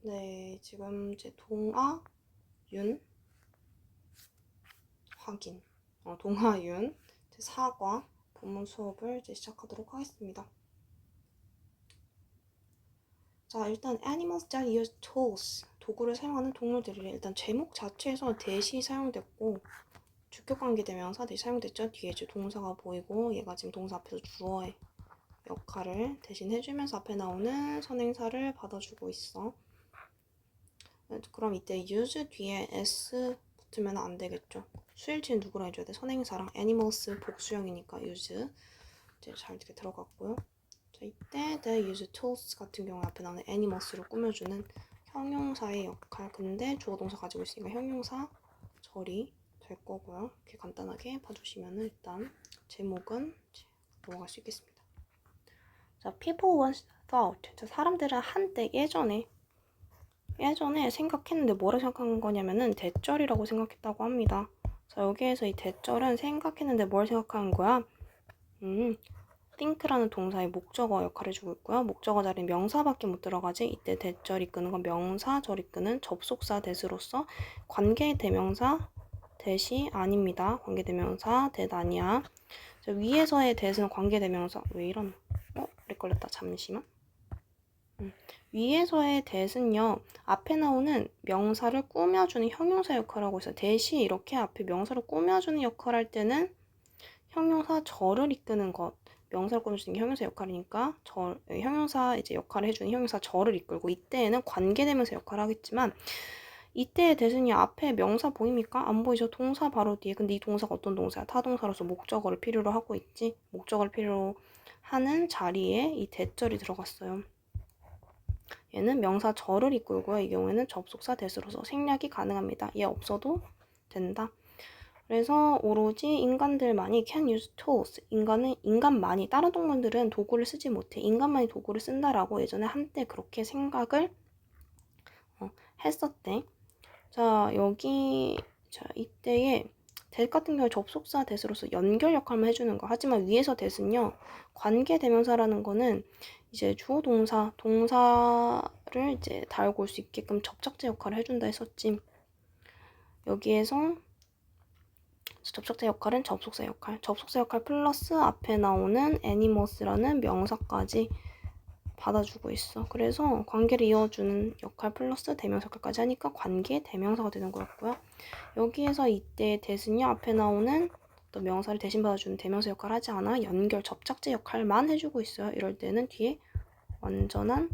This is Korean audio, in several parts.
네, 지금 제 동아, 윤 확인. 동아, 윤 제 4과 본문 수업을 이제 시작하도록 하겠습니다. 자, 일단 animals that use tools, 도구를 사용하는 동물들이래. 일단 제목 자체에서 대시 사용됐고 주격관계대명사 대시 사용됐죠. 뒤에 이제 동사가 보이고 얘가 지금 동사 앞에서 주어의 역할을 대신 해주면서 앞에 나오는 선행사를 받아주고 있어. 그럼 이때 use 뒤에 s 붙으면 안 되겠죠. 수일치는 누구랑 해줘야 돼? 선행사랑 animals 복수형이니까 use 이제 잘 이렇게 들어갔고요. 자, 이때 the use tools 같은 경우 앞에 나오는 animals로 꾸며주는 형용사의 역할. 근데 주어 동사 가지고 있으니까 형용사 절이 될 거고요. 이렇게 간단하게 봐주시면 일단 제목은 넘어갈 수 있겠습니다. 자, people once thought. 자, 사람들은 한때 예전에 생각했는데 뭐를 생각한 거냐면은 대절이라고 생각했다고 합니다. 자, 여기에서 이 대절은 생각했는데 뭘 생각하는 거야? think라는 동사의 목적어 역할을 해주고 있고요. 목적어 자리에 명사밖에 못 들어가지. 이때 대절 이끄는 건 명사, 절 이끄는 접속사 대수로서 관계 대명사 대시 아닙니다. 관계 대명사 대 아니야. 자, 위에서의 대는 관계 대명사. 왜 이런? 렉 걸렸다. 잠시만. 위에서의 대는요, 앞에 나오는 명사를 꾸며주는 형용사 역할을 하고 있어요. 대시 이렇게 앞에 명사를 꾸며주는 역할을 할 때는 형용사 절을 이끄는 것, 명사를 꾸며주는 게 형용사 역할이니까 형용사 이제 역할을 해주는 형용사 절을 이끌고 이때에는 관계대명사 역할을 하겠지만 이때의 대신이 앞에 명사 보입니까? 안 보이죠? 동사 바로 뒤에. 근데 이 동사가 어떤 동사야? 타동사로서 목적어를 필요로 하고 있지. 목적어를 필요로 하는 자리에 이 대절이 들어갔어요. 얘는 명사 절을 이끌고요. 이 경우에는 접속사 대수로서 생략이 가능합니다. 얘 없어도 된다. 그래서 오로지 인간들만이 can use tools. 인간만이, 다른 동물들은 도구를 쓰지 못해. 인간만이 도구를 쓴다라고 예전에 한때 그렇게 생각을 했었대. 자, 이때에 that 같은 경우에 접속사 대수로서 연결 역할만 해주는 거. 하지만 위에서 that은요, 관계 대명사라는 거는 이제 주어 동사를 이제 달고 올 수 있게끔 접착제 역할을 해준다 했었지. 여기에서 접착제 역할은 접속사 역할 플러스 앞에 나오는 animals라는 명사까지 받아주고 있어. 그래서 관계를 이어주는 역할 플러스 대명사 역할까지 하니까 관계 대명사가 되는 거였고요. 여기에서 이때 that은요, 앞에 나오는 또 명사를 대신 받아주는 대명사 역할을 하지 않아 연결 접착제 역할만 해주고 있어요. 이럴 때는 뒤에 완전한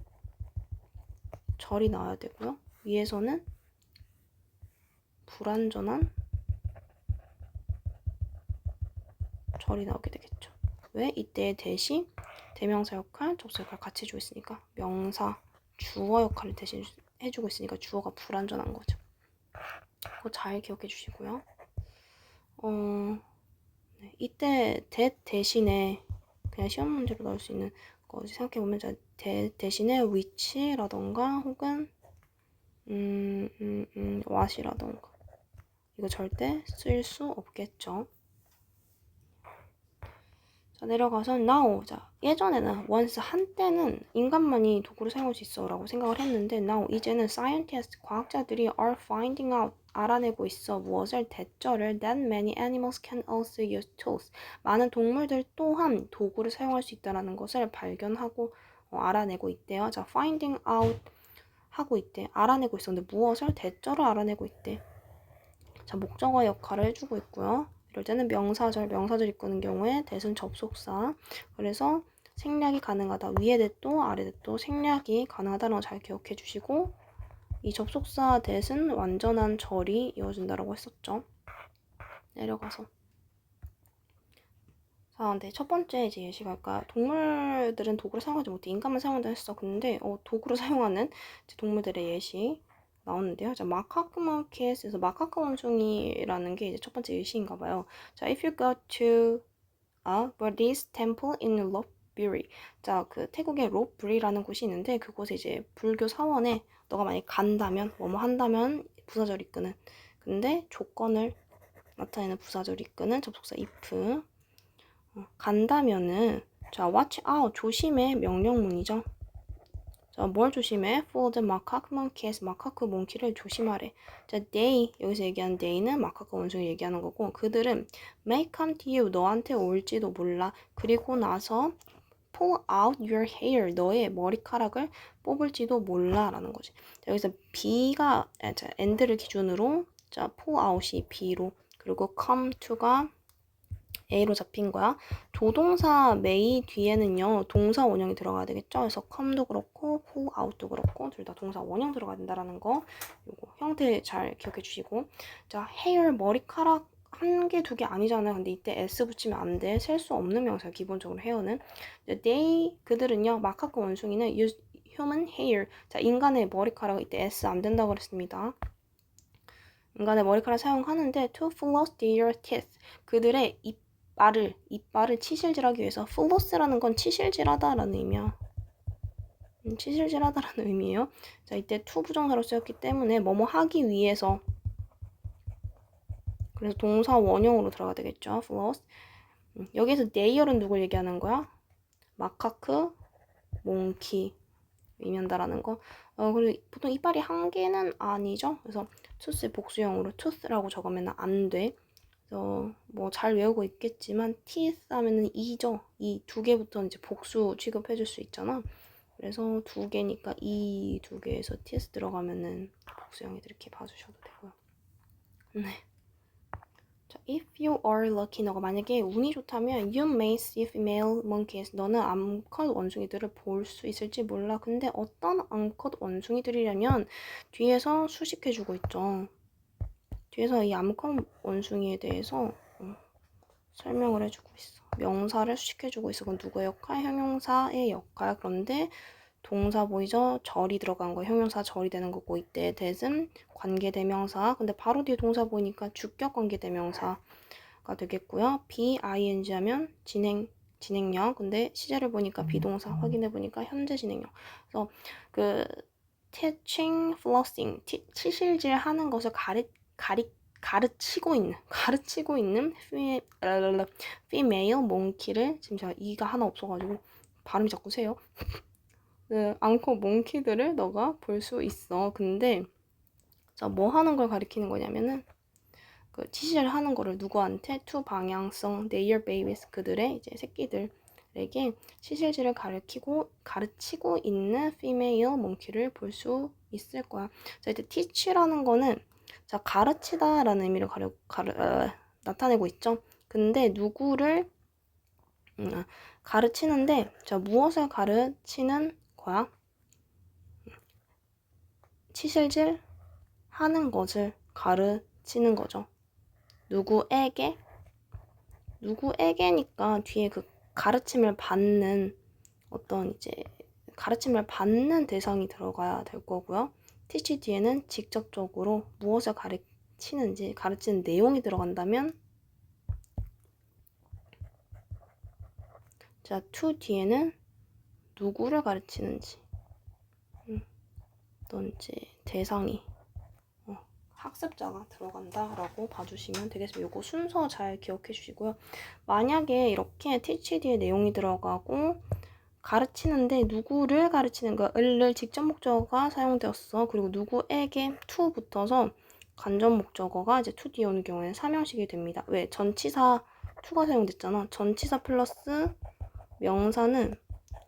절이 나와야 되고요. 위에서는 불완전한 절이 나오게 되겠죠. 왜? 이때 대시 대명사 역할, 접속 역할 같이 해주고 있으니까 명사, 주어 역할을 대신 해주고 있으니까 주어가 불완전한 거죠. 그거 잘 기억해 주시고요. 네, 이때 that 대신에 그냥 시험 문제로 나올 수 있는 거 생각해보면 대신에 which라던가 혹은 what이라던가 이거 절대 쓸 수 없겠죠. 자, 내려가서 now. 자, 예전에는 once 한때는 인간만이 도구를 사용할 수 있어 라고 생각을 했는데 now 이제는 scientists 과학자들이 are finding out 알아내고 있어. 무엇을? 대절을 that many animals can also use tools. 많은 동물들 또한 도구를 사용할 수 있다는 것을 발견하고 알아내고 있대요. 자, finding out 하고 있대. 알아내고 있었는데 무엇을? 대절을 알아내고 있대. 자, 목적어 역할을 해주고 있고요. 이럴 때는 명사절 이끄는 경우에 that은 접속사. 그래서 생략이 가능하다. 위에 that도 아래 that도 생략이 가능하다는 거 잘 기억해 주시고 이 접속사 that은 완전한 절이 이어진다라고 했었죠. 내려가서 자, 근데 첫 번째 이제 예시가 아까 동물들은 도구를 사용하지 못해. 인간만 사용한다 했어. 근데 도구를 사용하는 동물들의 예시 나오는데요. 자, 마카크 마켓에서 마카크 원숭이라는 게 이제 첫 번째 예시인가 봐요. 자, if you go to a Buddhist temple in Lopburi. 자, 그 태국의 롭부리라는 곳이 있는데 그곳에 이제 불교 사원에 너가 만약 간다면 뭐뭐 한다면 부사절 이끄는 근데 조건을 나타내는 부사절 이끄는 접속사 if 간다면은 자, watch out 조심해 명령문이죠. 자, 뭘 조심해? For the macaque monkeys, 마카크 몽키를 조심하래. 자, they, 여기서 얘기하는 they는 마카크 원숭이 얘기하는 거고, 그들은 may come to you, 너한테 올지도 몰라. 그리고 나서 pull out your hair, 너의 머리카락을 뽑을지도 몰라 라는 거지. 자, 여기서 be가, 자, and를 기준으로, 자, pull out이 be로, 그리고 come to가 A로 잡힌 거야. 조동사 may 뒤에는요, 동사 원형이 들어가야 되겠죠? 그래서 come도 그렇고, pull out도 그렇고, 둘 다 동사 원형 들어가야 된다라는 거, 요거 형태 잘 기억해 주시고. 자, hair, 머리카락 한 개, 두 개 아니잖아요. 근데 이때 s 붙이면 안 돼. 셀 수 없는 명사, 기본적으로 hair는. they, 그들은요, 마카크 원숭이는 use human hair. 자, 인간의 머리카락, 이때 s 안 된다고 그랬습니다. 인간의 머리카락 사용하는데 to floss their teeth. 그들의 이빨을 치실질하기 위해서. floss라는 건 치실질하다라는 의미야. 치실질하다라는 의미예요. 자, 이때 to 부정사로 쓰였기 때문에 뭐뭐 하기 위해서. 그래서 동사 원형으로 들어가야 되겠죠. floss. 여기서 they는 누굴 얘기하는 거야? 마카크, 몽키 의미한다라는 거. 그리고 보통 이빨이 한 개는 아니죠. 그래서 tooth의 복수형으로 tooth라고 적으면 안 돼. 그래서 뭐 잘 외우고 있겠지만 teeth 하면은 이죠. 이 두 개부터 이제 복수 취급해줄 수 있잖아. 그래서 두 개니까 이 두 개에서 teeth 들어가면은 복수형이 이렇게 봐주셔도 되고요. 네. 자, if you are lucky, 너가 만약에 운이 좋다면 you may see female monkeys. 너는 암컷 원숭이들을 볼 수 있을지 몰라. 근데 어떤 암컷 원숭이들이라면 뒤에서 수식해주고 있죠. 뒤에서 이 암컷 원숭이에 대해서 설명을 해주고 있어. 명사를 수식해주고 있어. 그건 누구의 역할? 형용사의 역할. 그런데 동사 보이죠? 절이 들어간 거. 형용사 절이 되는 거고, 이때 that은 관계대명사. 근데 바로 뒤에 동사 보이니까 주격 관계대명사가 되겠고요. be, ing 하면 진행형. 근데 시제를 보니까 비동사 확인해 보니까 현재 진행형. 그래서 그 teaching, flossing, 치실질 하는 것을 가르치고 있는 female monkey를, 지금 제가 이가 하나 없어가지고 발음이 자꾸 새요. 그 암컷 몽키들을 너가 볼 수 있어. 근데 자, 뭐 하는 걸 가리키는 거냐면은 그 치실을 하는 거를 누구한테? to 방향성 their babies, 그들의 이제 새끼들에게 치실질을 가르치고 있는 female monkey를 볼 수 있을 거야. 자, 이때 teach라는 거는 자, 가르치다라는 의미를 나타내고 있죠. 근데 누구를 가르치는데, 자, 무엇을 가르치는 거야? 치실질 하는 것을 가르치는 거죠. 누구에게니까 뒤에 그 가르침을 받는 어떤 이제 가르침을 받는 대상이 들어가야 될 거고요. teach 뒤에는 직접적으로 무엇을 가르치는 내용이 들어간다면, 자, to 뒤에는 누구를 가르치는지 어떤 이제 대상이 학습자가 들어간다라고 봐주시면 되겠습니다. 요거 순서 잘 기억해 주시고요. 만약에 이렇게 teach 뒤에 내용이 들어가고 가르치는데 누구를 가르치는 거야? 을을 직접 목적어가 사용되었어. 그리고 누구에게 to 붙어서 간접 목적어가 이제 to 뒤에 오는 경우에는 3형식이 됩니다. 왜? 전치사 to가 사용됐잖아. 전치사 플러스 명사는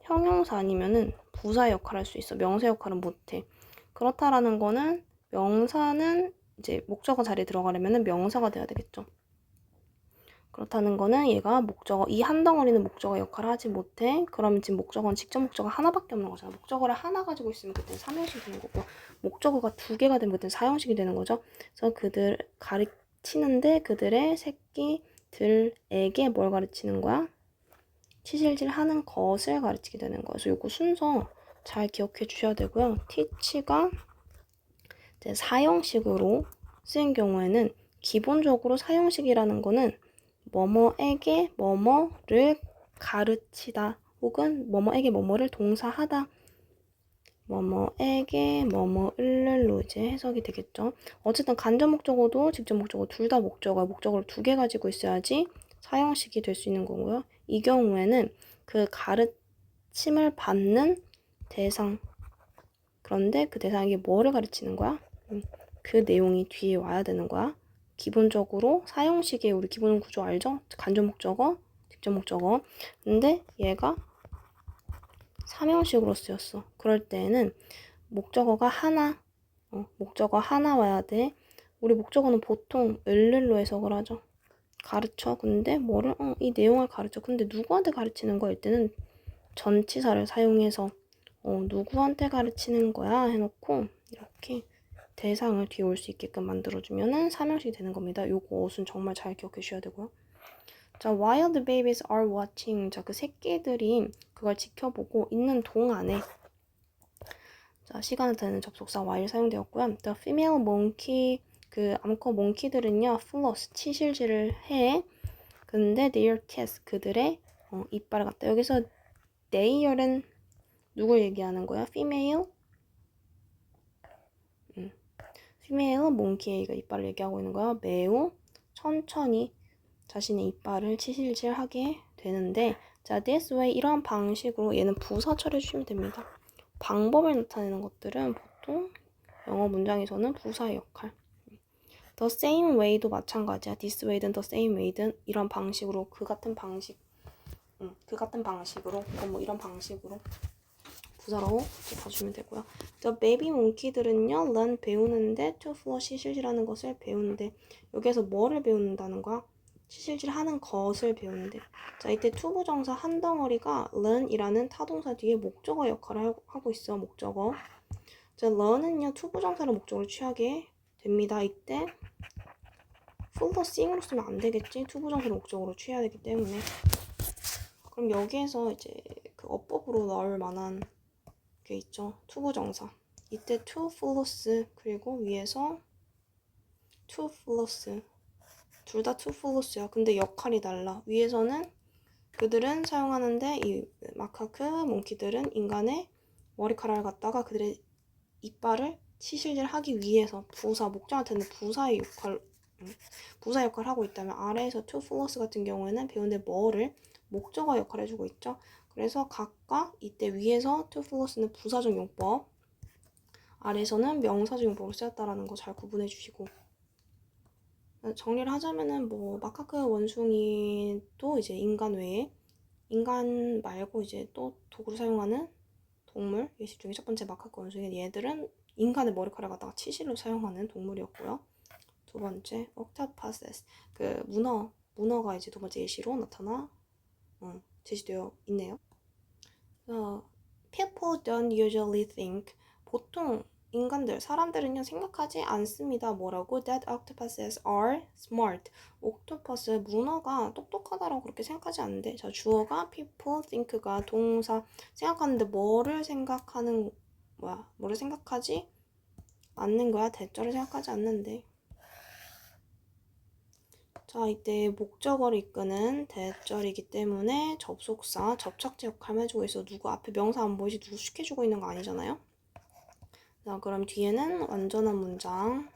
형용사 아니면은 부사 역할을 할 수 있어. 명사 역할은 못해. 그렇다라는 거는 명사는 이제 목적어 자리에 들어가려면 명사가 돼야 되겠죠. 그렇다는 거는 얘가 이 한 덩어리는 목적어 역할을 하지 못해. 그러면 지금 목적어는 직접 목적어 하나밖에 없는 거잖아. 목적어를 하나 가지고 있으면 그때는 3형식이 되는 거고, 목적어가 2개가 되면 그때는 4형식이 되는 거죠. 그래서 그들 가르치는데 그들의 새끼들에게 뭘 가르치는 거야? 치실질 하는 것을 가르치게 되는 거예요. 그래서 요거 순서 잘 기억해 주셔야 되고요. teach가 이제 사형식으로 쓰인 경우에는 기본적으로 사형식이라는 거는 뭐뭐에게 뭐뭐를 가르치다 혹은 뭐뭐에게 뭐뭐를 동사하다, 뭐뭐에게 뭐뭐을로 이제 해석이 되겠죠. 어쨌든 간접 목적어도 직접 목적어 둘 다 목적어를 2개 가지고 있어야지 사형식이 될 수 있는 거고요. 이 경우에는 그 가르침을 받는 대상, 그런데 그 대상이 뭐를 가르치는 거야? 그 내용이 뒤에 와야 되는 거야. 기본적으로 사용식의 우리 기본 구조 알죠? 간접 목적어, 직접 목적어. 근데 얘가 삼형식으로 쓰였어. 그럴 때는 목적어가 하나, 목적어 하나 와야 돼. 우리 목적어는 보통 을를로 해석을 하죠. 가르쳐. 근데 뭐를? 이 내용을 가르쳐. 근데 누구한테 가르치는 거일 때는 전치사를 사용해서 누구한테 가르치는 거야 해놓고 이렇게 대상을 뒤에 올 수 있게끔 만들어주면은 삼형식이 되는 겁니다. 요거 어순 정말 잘 기억해 주셔야 되고요. 자, while the babies are watching. 자, 그 새끼들이 그걸 지켜보고 있는 동안에 자, 시간을 되는 접속사 while 사용되었고요. The female monkey, 그 암컷 몽키들은요, floss, 치실질을 해. 근데 their teeth, 그들의 이빨을 갖다. 여기서 their은 누굴 얘기하는 거야? female? female monkey가 이빨을 얘기하고 있는 거야. 매우 천천히 자신의 이빨을 치실질하게 되는데, 자, this way, 이러한 방식으로 얘는 부사 처리해 주시면 됩니다. 방법을 나타내는 것들은 보통 영어 문장에서는 부사의 역할. The same way도 마찬가지야. this way든 the same way든 이런 방식으로 그 같은 방식으로 뭐 이런 방식으로 부사로 봐주면 되고요. The baby monkey들은요, learn 배우는데 to floss 시실질하는 것을 배우는데 여기에서 뭐를 배운다는 거야? 시실질 하는 것을 배우는데 자 이때 투부정사 한 덩어리가 learn이라는 타동사 뒤에 목적어 역할을 하고 있어. 목적어. 자 learn은요 투부정사를 목적으로 취하게 됩니다. 이때 flossing으로 쓰면 안 되겠지. 투부정사를 목적으로 취해야 되기 때문에. 그럼 여기에서 이제 그 어법으로 나올 만한 게 있죠. 투부정사. 이때 to floss 그리고 위에서 to floss 둘 다 to floss야. 근데 역할이 달라. 위에서는 그들은 사용하는데 이 마카크 몽키들은 인간의 머리카락을 갖다가 그들의 이빨을 치실질하기 위해서 부사 목적한테는 부사 역할을 하고 있다면 아래에서 to floss 같은 경우에는 배우는데 뭐를 목적어 역할을 해주고 있죠. 그래서 각각 이때 위에서 to floss는 부사적 용법, 아래에서는 명사적 용법을 쓰였다라는 거 잘 구분해 주시고 정리를 하자면은 뭐 마카크 원숭이도 이제 인간 외에 인간 말고 이제 또 도구를 사용하는 동물 예시 중에 첫 번째 마카크 원숭이 얘들은 인간의 머리카락을 갖다가 치실로 사용하는 동물이었고요. 두 번째 octopuses 그 문어가 이제 두 번째 예시로 나타나 제시되어 있네요. People don't usually think 보통 사람들은요 생각하지 않습니다. 뭐라고? That octopuses are smart. 옥토퍼스, 문어가 똑똑하다라고 그렇게 생각하지 않는데 자 주어가 people think가 동사 생각하는데 뭐를 생각하지 않는 거야? 대절을 생각하지 않는데 자 이때 목적어를 이끄는 대절이기 때문에 접속사, 접착제 역할을 해주고 있어. 누구 앞에 명사 안 보이지? 누구 시켜주고 있는 거 아니잖아요? 자 그럼 뒤에는 완전한 문장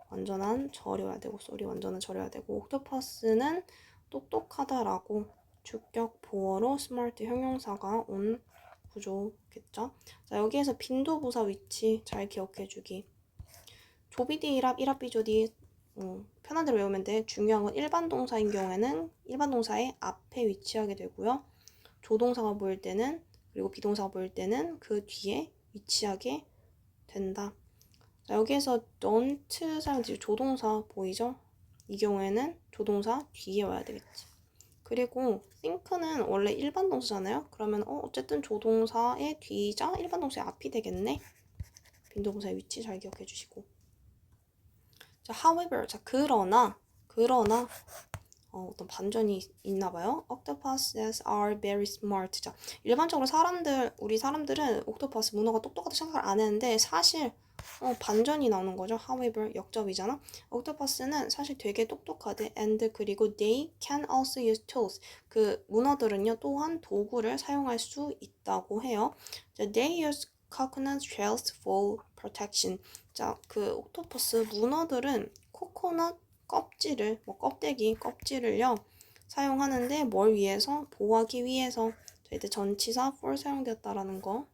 완전한 절여야 되고 완전한 절여야 되고 옥토퍼스는 똑똑하다라고 주격 보어로 스마트 형용사가 온 구조겠죠. 자 여기에서 빈도부사 위치 잘 기억해주기. 조비디 일합 비조디 편한 대로 외우면 돼. 중요한 건 일반 동사인 경우에는 일반 동사의 앞에 위치하게 되고요. 조동사가 보일 때는 그리고 비동사가 보일 때는 그 뒤에 위치하게 된다. 자, 여기에서 don't 사용되지 조동사 보이죠? 이 경우에는 조동사 뒤에 와야 되겠지. 그리고 think는 원래 일반 동사잖아요. 그러면 어쨌든 조동사의 뒤이자 일반 동사의 앞이 되겠네. 빈도부사의 위치 잘 기억해 주시고. 자, however, 자 그러나 어떤 반전이 있나 봐요. Octopuses are very smart. 자, 일반적으로 우리 사람들은 옥토퍼스 문어가 똑똑하다 생각을 안 했는데 사실 반전이 나오는 거죠. However, 역접이잖아. 옥토퍼스는 사실 되게 똑똑하대. And 그리고 they can also use tools. 그 문어들은요 또한 도구를 사용할 수 있다고 해요. 자, they use coconut shells for protection. 자, 그 옥토퍼스 문어들은 코코넛 껍질을 껍질을요 사용하는데 뭘 위해서? 보호하기 위해서. 자, 이때 전치사 for 사용되었다라는 거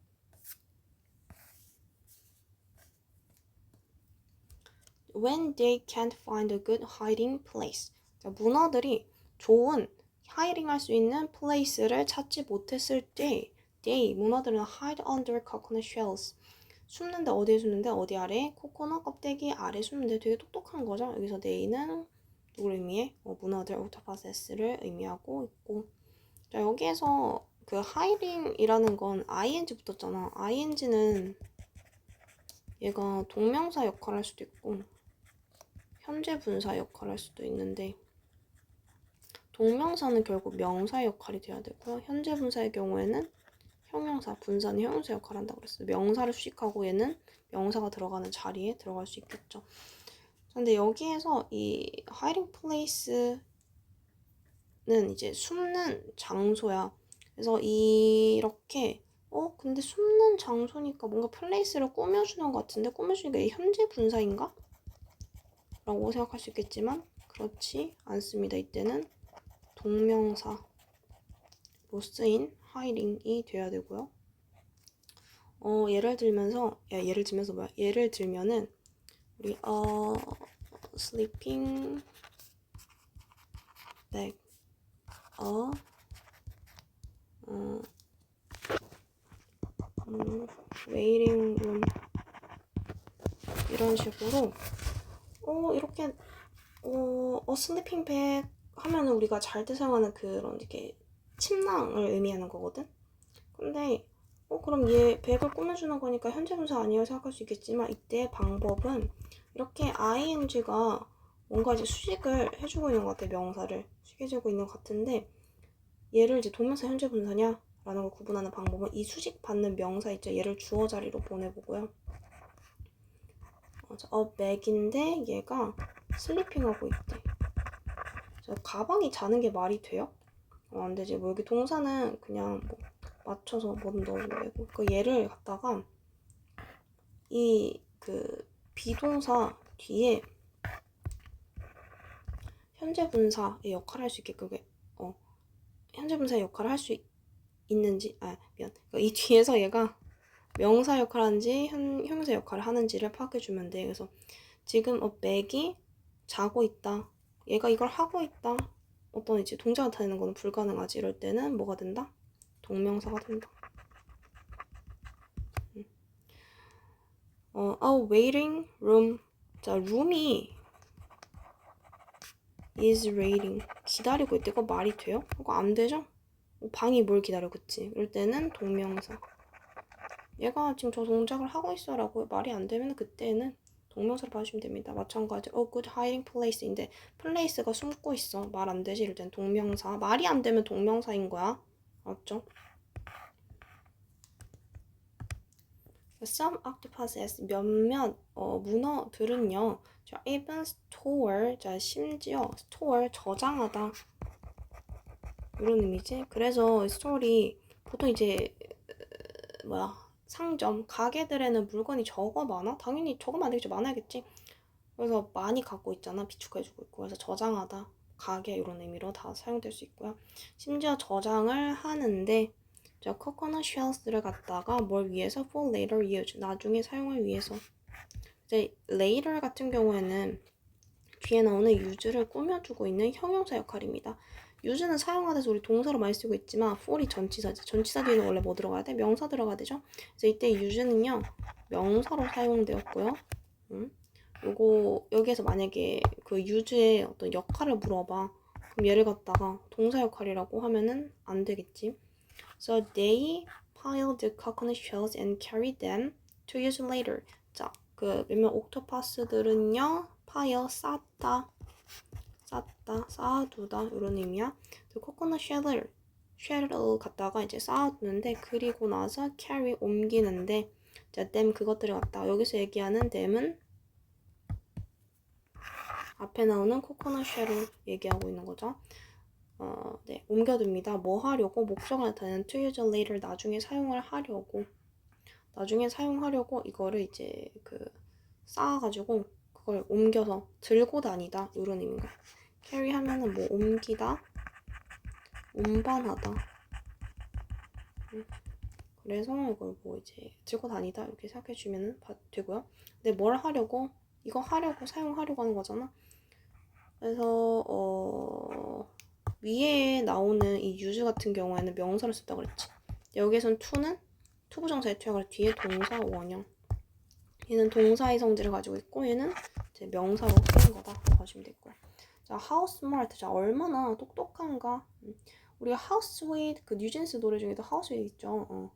when they can't find a good hiding place. 자, 문어들이 좋은 hiding 할 수 있는 place를 찾지 못했을 때 문어들은 hide under coconut shells. 숨는데 어디에 숨는데 어디 아래? 코코넛 껍데기 아래 숨는데 되게 똑똑한 거죠. 여기서 they는 누구를 의미해? 문어들 octopus를 의미하고 있고. 자, 여기에서 그 hiding이라는 건 ing 붙었잖아. ing는 얘가 동명사 역할을 할 수도 있고 현재 분사 역할을 할 수도 있는데 동명사는 결국 명사 역할이 돼야 되고요. 현재 분사의 경우에는 형용사, 분사는 형용사 역할을 한다고 그랬어요. 명사를 수식하고 얘는 명사가 들어가는 자리에 들어갈 수 있겠죠. 근데 여기에서 이 hiding place는 이제 숨는 장소야. 그래서 이렇게 근데 숨는 장소니까 뭔가 플레이스를 꾸며주는 것 같은데 꾸며주니까 이게 현재 분사인가? 라고 생각할 수 있겠지만 그렇지 않습니다. 이때는 동명사로 쓰인 hiding이 돼야 되고요. 예를 들면은 우리 sleeping bag, waiting room 이런 식으로 이렇게 sleeping bag 하면은 우리가 잘 때 사용하는 그런 이렇게 침낭을 의미하는 거거든. 근데 그럼 얘 백을 꾸며주는 거니까 현재 분사 아니에요 생각할 수 있겠지만 이때 방법은 이렇게 ing가 뭔가 이제 수식을 해주고 있는 것 같아. 명사를 수식해주고 있는 것 같은데 얘를 이제 동명사 현재 분사냐 라는 걸 구분하는 방법은 이 수식 받는 명사 있죠. 얘를 주어 자리로 보내보고요. 백인데 얘가 슬리핑하고 있대. 가방이 자는 게 말이 돼요? 안 되지. 뭐 여기 동사는 그냥 뭐 맞춰서 뭐든 넣어도 되고. 그 얘를 갖다가 이 그 비동사 뒤에 현재 분사의 역할을 할 수 있게끔 현재 분사의 역할을 할 수 있는지 이 뒤에서 얘가 명사 역할을 하는지 형용사 역할을 하는지를 파악해주면 돼. 그래서 지금 맥이 자고 있다. 얘가 이걸 하고 있다. 어떤 이제 동작을 다니는 거는 불가능하지. 이럴 때는 뭐가 된다? 동명사가 된다. A waiting room. 자, room이 is waiting. 기다리고 있대. 이거 말이 돼요? 이거 안 되죠? 방이 뭘 기다려, 그치? 이럴 때는 동명사. 얘가 지금 저 동작을 하고 있어 라고 말이 안 되면 그때는 동명사로 봐주시면 됩니다. 마찬가지 good hiding place인데 place가 숨고 있어. 말 안 되지? 이럴 땐 동명사. 말이 안 되면 동명사인 거야. 맞죠? Some octopuses, 몇몇 문어들은요. 자, even store, 자, 심지어 store, 저장하다. 이런 의미지? 그래서 스토리 보통 이제 상점, 가게들에는 물건이 적어 많아? 당연히 적으면 안 되겠죠. 많아야겠지. 그래서 많이 갖고 있잖아. 비축해주고 있고. 그래서 저장하다, 가게 이런 의미로 다 사용될 수 있고요. 심지어 저장을 하는데 자, coconut shells를 갖다가 뭘 위해서? for later use, 나중에 사용을 위해서. 이제 later 같은 경우에는 뒤에 나오는 use를 꾸며주고 있는 형용사 역할입니다. use는 사용하다 해서 우리 동사로 많이 쓰고 있지만 for이 전치사지. 전치사 뒤에는 원래 뭐 들어가야 돼? 명사 들어가야 되죠? 그래서 이때 use는요 명사로 사용되었고요. 요거 여기에서 만약에 그 use의 어떤 역할을 물어봐. 그럼 얘를 갖다가 동사 역할이라고 하면은 안 되겠지. So they piled the coconut shells and carried them to use later. 자, 그 몇몇 옥토퍼스들은요 pile 쌓다, 쌓아두다 이런 의미야. 그 코코넛 쉘을 갖다가 이제 쌓아두는데 그리고 나서 carry 옮기는데 자, them 그것들을 갖다가 여기서 얘기하는 them은 앞에 나오는 코코넛 쉘을 얘기하고 있는 거죠. 네, 옮겨둡니다. 뭐 하려고? 목적을 나타내는 to use later, 나중에 사용을 하려고. 나중에 사용하려고 이거를 이제 쌓아가지고 그걸 옮겨서 들고 다니다 이런 의미인가. carry 하면은 뭐 옮기다, 운반하다. 그래서 이걸 뭐 이제 들고 다니다 이렇게 생각해 주면 되고요. 근데 뭘 하려고? 이거 하려고 사용하려고 하는 거잖아. 그래서 위에 나오는 이 use 같은 경우에는 명사를 썼다 그랬지. 여기에선 to는 투부정사의 투약을 뒤에 동사 원형. 얘는 동사의 성질을 가지고 있고 얘는 이제 명사로 쓰는 거다 보시면 되고요. 자, how smart. 자, 얼마나 똑똑한가. 우리가 how sweet 그 뉴진스 노래 중에도 how sweet 있죠.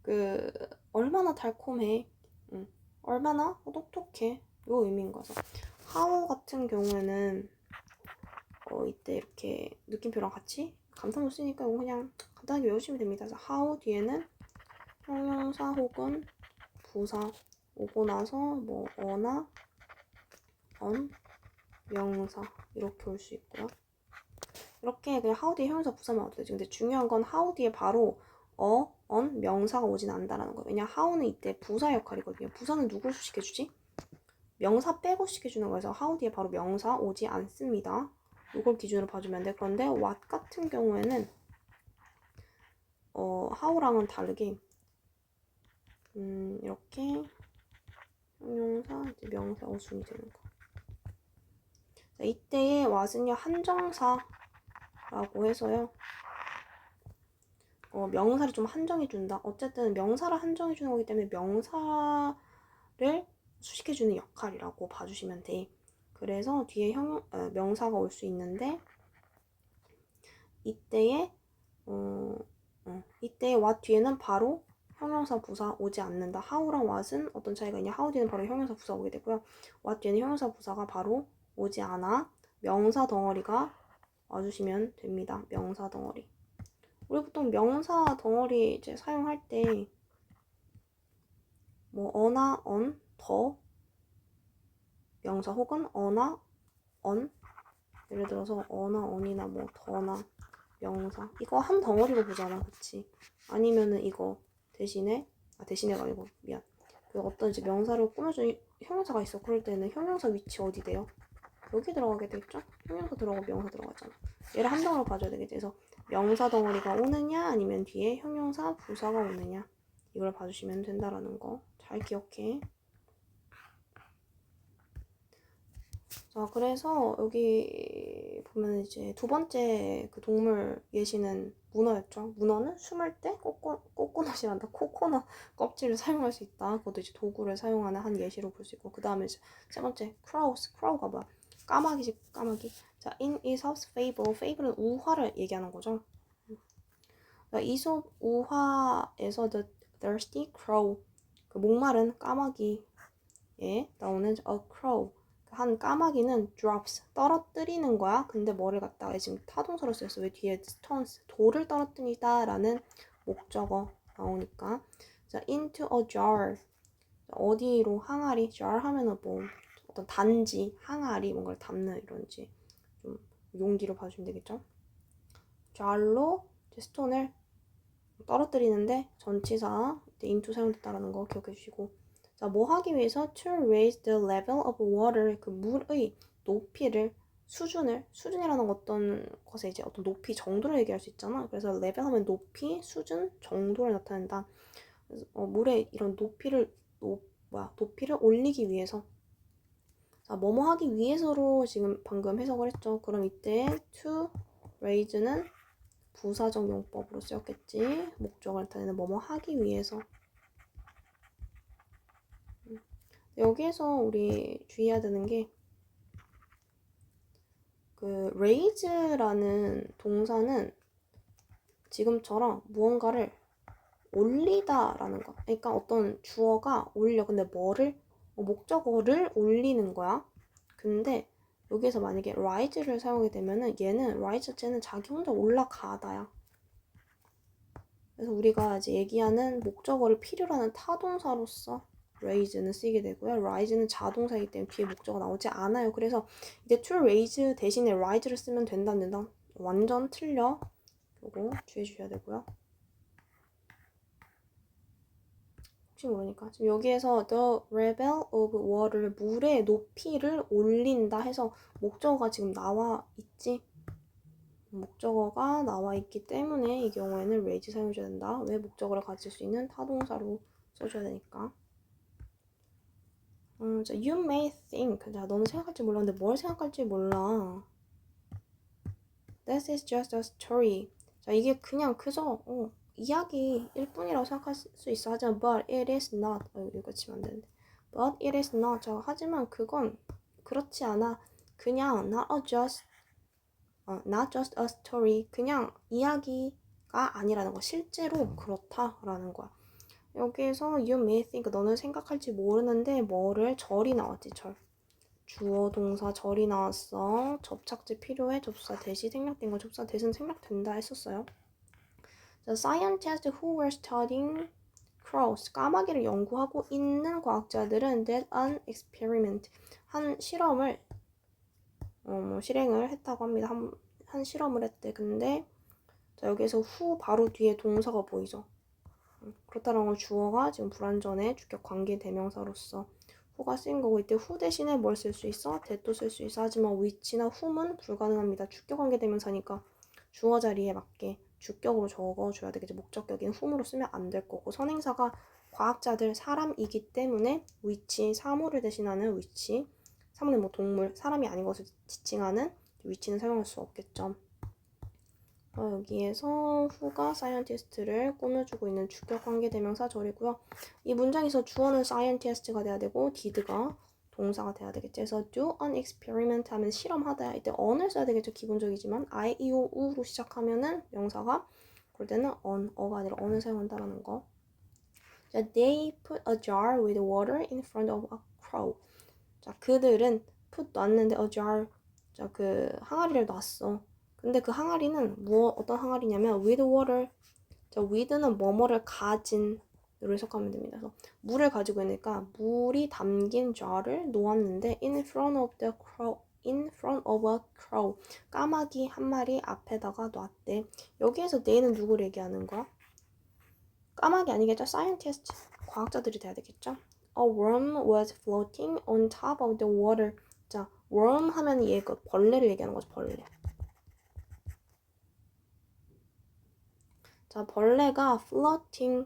그 얼마나 달콤해. 얼마나 똑똑해. 요 의미인 거죠. how 같은 경우에는 이때 이렇게 느낌표랑 같이 감탄도 쓰니까 이거 그냥 간단하게 외우시면 됩니다. 그래서 how 뒤에는 형용사 혹은 부사 오고 나서 뭐 어나 언 명사 이렇게 올 수 있고요. 이렇게 그냥 how 뒤에 형용사 부사만 와도 되죠. 근데 중요한 건 how 뒤에 바로 언 명사가 오진 않는다라는 거예요. 왜냐 how는 이때 부사 역할이거든요. 부사는 누굴 수식해주지? 명사 빼고 시켜주는 거여서 how 뒤에 바로 명사 오지 않습니다. 이걸 기준으로 봐주면 돼. 그런데 what 같은 경우에는 how랑은 다르게 이렇게 형용사 이제 명사 어순이 되는 거. 자, 이때의 what은요 한정사라고 해서요. 명사를 좀 한정해준다. 어쨌든 명사를 한정해주는 거기 때문에 명사를 수식해주는 역할이라고 봐주시면 돼. 그래서 뒤에 명사가 올 수 있는데 이때의 what 뒤에는 바로 형용사 부사 오지 않는다. how랑 what은 어떤 차이가 있냐? how 뒤에는 바로 형용사 부사 오게 되고요. what 뒤에는 형용사 부사가 바로 오지 않아. 명사 덩어리가 와주시면 됩니다. 명사 덩어리. 우리 보통 명사 덩어리 이제 사용할 때 뭐 어나 언, 더 명사 혹은 어나 언 예를 들어서 어나 언이나 뭐 더나 명사 이거 한 덩어리로 보잖아. 그치? 아니면은 이거 대신에가 아니고 미안 그 어떤 이제 명사를 꾸며준 형용사가 있어. 그럴 때는 형용사 위치 어디 돼요? 여기 들어가게 되겠죠? 형용사 들어가고 명사 들어가잖아. 얘를 한 덩어리로 봐줘야 되겠지. 그래서 명사 덩어리가 오느냐 아니면 뒤에 형용사 부사가 오느냐 이걸 봐주시면 된다라는 거 잘 기억해. 자, 그래서 여기 보면 이제 두 번째 그 동물 예시는 문어였죠. 문어는 숨을 때 코코넛이란다. 코코넛 껍질을 사용할 수 있다. 그것도 이제 도구를 사용하는 한 예시로 볼 수 있고, 그 다음에 이제 세 번째 크라우가 뭐야? 까마귀지, 까마귀. 자, in Aesop's fable, fable은 우화를 얘기하는 거죠. 이솝 우화에서 the thirsty crow, 그 목마른 까마귀에 나오는 a crow. 한 까마귀는 drops 떨어뜨리는 거야. 근데 뭐를 갖다가 지금 타동사로 쓰였어. 왜 뒤에 stones 돌을 떨어뜨리다 라는 목적어 나오니까. 자, into a jar 어디로 항아리 jar 하면은 뭐 어떤 단지 항아리 뭔가를 담는 이런지 좀 용기로 봐주면 되겠죠. jar로 스톤을 떨어뜨리는데 전치사 into 사용됐다라는 거 기억해 주시고. 자, 뭐 하기 위해서 to raise the level of water 그 물의 높이를 수준이라는 어떤 것에 이제 어떤 높이 정도를 얘기할 수 있잖아. 그래서 level 하면 높이, 수준, 정도를 나타낸다. 그래서 물의 이런 높이를 올리기 위해서. 자, 뭐뭐 하기 위해서로 지금 방금 해석을 했죠. 그럼 이때 to raise는 부사적 용법으로 쓰였겠지. 목적을 나타내는 뭐뭐 하기 위해서. 여기에서 우리 주의해야 되는 게 그 raise라는 동사는 지금처럼 무언가를 올리다라는 거. 그러니까 어떤 주어가 올려. 근데 뭐를? 목적어를 올리는 거야. 근데 여기에서 만약에 rise를 사용하게 되면은 얘는 rise 자체는 자기 혼자 올라가다야. 그래서 우리가 이제 얘기하는 목적어를 필요로 하는 타동사로서 raise는 쓰이게 되고요. rise는 자동사이기 때문에 뒤에 목적어 나오지 않아요. 그래서 이제 to raise 대신에 rise를 쓰면 된다 안 된다? 완전 틀려. 요거 주의해 주셔야 되고요. 혹시 모르니까 지금 여기에서 the level of water 물의 높이를 올린다 해서 목적어가 지금 나와 있지. 목적어가 나와 있기 때문에 이 경우에는 raise 사용해줘야 된다. 왜 목적어를 가질 수 있는 타동사로 써줘야 되니까. 자, you may think. 자, 너는 생각할지 몰랐는데 뭘 생각할지 몰라. This is just a story. 자, 이게 그냥 그저 이야기일 뿐이라고 생각할 수 있어. 하지만 but it is not. 이거 치면 안 되는데. But it is not. 자, 하지만 그건 그렇지 않아. 그냥 not just a story. 그냥 이야기가 아니라는 거. 실제로 그렇다라는 거야. 여기에서 you may think. 너는 생각할지 모르는데 뭐를 절이 나왔지. 절. 주어 동사 절이 나왔어. 접착제 필요해. 접사 대시 생략된 거. 접사 대신 생략된다 했었어요. The scientists who were studying crows, 까마귀를 연구하고 있는 과학자들은 did an experiment, 한 실험을 실행을 했다고 합니다. 한 실험을 했대. 근데 자, 여기에서 who 바로 뒤에 동사가 보이죠. 그렇다는 건 주어가 지금 불완전해 주격 관계 대명사로서 who가 쓰인 거고, 이때 who 대신에 뭘 쓸 수 있어? that도 쓸 수 있어. 하지만 which나 whom은 불가능합니다. 주격 관계 대명사니까 주어 자리에 맞게 주격으로 적어줘야 되겠죠. 목적격인 whom으로 쓰면 안 될 거고, 선행사가 과학자들 사람이기 때문에 which 사물을 대신하는 which, 사물은 뭐 동물, 사람이 아닌 것을 지칭하는 which는 사용할 수 없겠죠. 여기에서 who가 scientist를 꾸며주고 있는 주격 관계 대명사 절이고요. 이 문장에서 주어는 scientist가 돼야 되고 did가 동사가 돼야 되겠죠. 그래서 do an experiment 하면 실험하다. 이때 on을 써야 되겠죠. 기본적이지만 I, E, O, U로 시작하면은 명사가, 그럴 때는 on가 아니라 on을 사용한다라는 거. 자, they put a jar with water in front of a crow. 자, 그들은 put 놨는데 a jar, 자, 그 항아리를 놨어. 근데 그 항아리는 어떤 항아리냐면 with water. 자, with는 뭐뭐를 가진 으로 해석하면 됩니다. 그래서 물을 가지고 있으니까 물이 담긴 jar을 놓았는데 in front of a crow. 까마귀 한 마리 앞에다가 놨대. 여기에서 they는 누구를 얘기하는 거야? 까마귀 아니겠죠? scientist, 과학자들이 돼야 되겠죠? A worm was floating on top of the water. 자, worm 하면 얘가 벌레를 얘기하는 거죠. 벌레. 자, 벌레가 floating,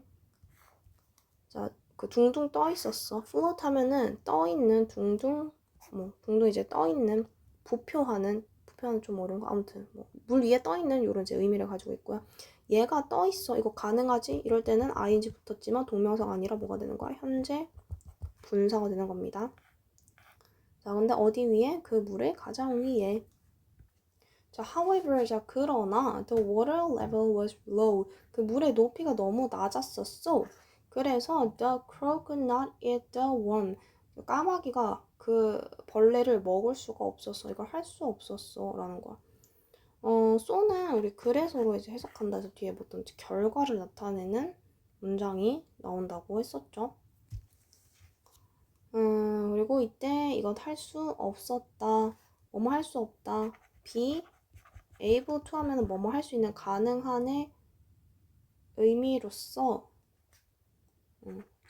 자, 그 둥둥 떠 있었어. float 하면은 떠 있는, 둥둥 이제 떠 있는, 부표하는 좀 어려운 거, 아무튼 물 위에 떠 있는 이런 이제 의미를 가지고 있고요. 얘가 떠 있어. 이거 가능하지? 이럴 때는 ing 붙었지만 동명사가 아니라 뭐가 되는 거야? 현재 분사가 되는 겁니다. 자, 근데 어디 위에? 그 물의 가장 위에. 자, however, 자, 그러나 the water level was low. 그 물의 높이가 너무 낮았었어. 그래서 the crow could not eat the worm. 까마귀가 그 벌레를 먹을 수가 없었어. 이걸 할 수 없었어. 라는 거야. so는 우리 그래서로 이제 해석한다 해서 뒤에 어떤 결과를 나타내는 문장이 나온다고 했었죠. 그리고 이때 이것 할 수 없었다. 뭐뭐 할 수 없다. be able to 하면은 뭐뭐 할 수 있는 가능한의 의미로서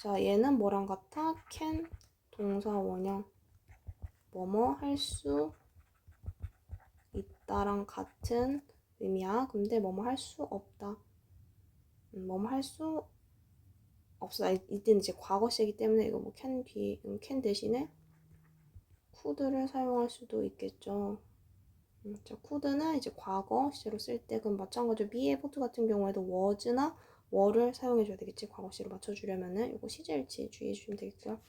자, 얘는 뭐랑 같아? can 동사 원형 뭐뭐 할 수 있다랑 같은 의미야. 근데 뭐뭐 할 수 없다. 뭐뭐 할 수 없어. 이때는 이제 과거 시이기 때문에 이거 뭐 can 대신에 could를 사용할 수도 있겠죠. 자, could는 이제 과거 시제로 쓸 때, 그럼 마찬가지로 be able to 같은 경우에도 was나 were를 사용해줘야 되겠지. 과거 시로 맞춰주려면은 이거 시제일치 주의해주시면 되겠고요.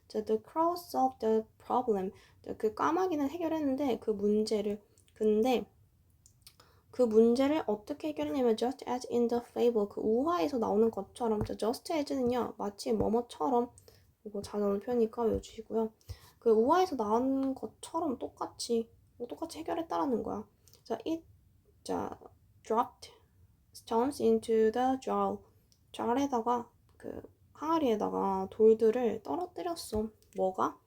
자, the crow solved the problem. 자, 그 까마귀는 해결했는데 그 문제를, 근데 그 문제를 어떻게 해결했냐면 just as in the fable, 그 우화에서 나오는 것처럼. 자, just as는요 마치 뭐뭐처럼, 이거 자전의 표현이니까 외워주시고요. 그 우화에서 나온 것처럼 똑같이 해결했다라는 거야. 자, dropped stones into the jar. jar에다가 그 항아리에다가 돌들을 떨어뜨렸어. 뭐가?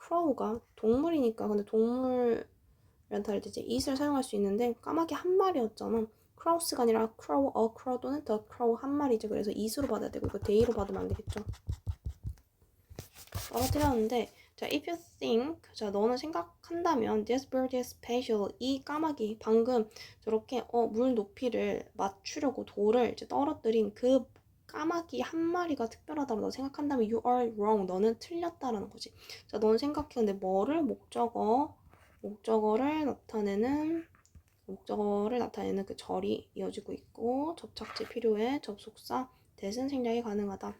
crow가 동물이니까. 근데 동물이란 다를 때 이제 it을 사용할 수 있는데 까마귀 한 마리였잖아. crows가 아니라 crow, a crow 또는 the crow 한 마리죠. 그래서 it으로 받아야 되고 이거 day로 받으면 안 되겠죠. 떨어뜨렸는데, 자, if you think, 자, 너는 생각한다면 this bird is special, 이 까마귀 방금 저렇게 물 높이를 맞추려고 돌을 이제 떨어뜨린 그 까마귀 한 마리가 특별하다고 너 생각한다면 you are wrong. 너는 틀렸다라는 거지. 자, 너는 생각해. 근데 뭐를 목적어를 나타내는 그 절이 이어지고 있고 접착제 필요해. 접속사 대신 생략이 가능하다.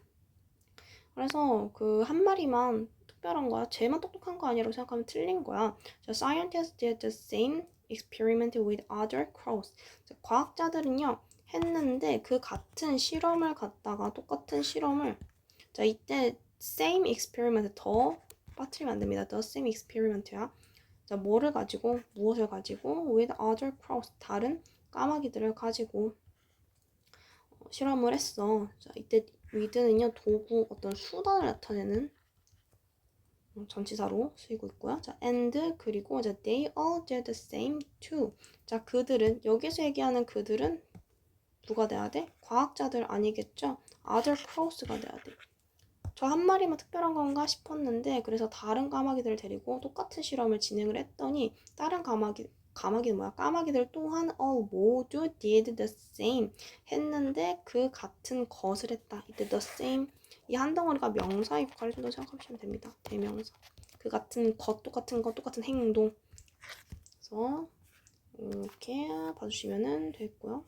그래서 그 한 마리만 특별한 거야. 쟤만 똑똑한 거 아니라고 생각하면 틀린 거야. 자, scientists did the same experiment with other crows. 자, 과학자들은요 했는데 그 같은 실험을 갖다가 똑같은 실험을 자 이때 same experiment 더 빠뜨리면 안 됩니다. the same experiment야. 자 무엇을 가지고 with other crows 다른 까마귀들을 가지고 실험을 했어. 자 이때 with는요 도구 어떤 수단을 나타내는 전치사로 쓰이고 있고요. 자, and 그리고 자, they all did the same too. 자, 그들은 여기서 얘기하는 그들은 누가 돼야 돼? 과학자들 아니겠죠? other crows가 돼야 돼. 저 한 마리만 특별한 건가 싶었는데 그래서 다른 까마귀들을 데리고 똑같은 실험을 진행을 했더니 다른 까마귀는 뭐야? 까마귀들 또한 모두 did the same 했는데 그 같은 것을 했다. 이때 the same 이 한 덩어리가 명사 역할을 좀 더 생각하시면 됩니다. 대명사. 그 같은 것, 똑같은 것, 똑같은 행동. 그래서 이렇게 봐주시면 되겠고요.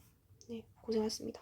네, 고생하셨습니다.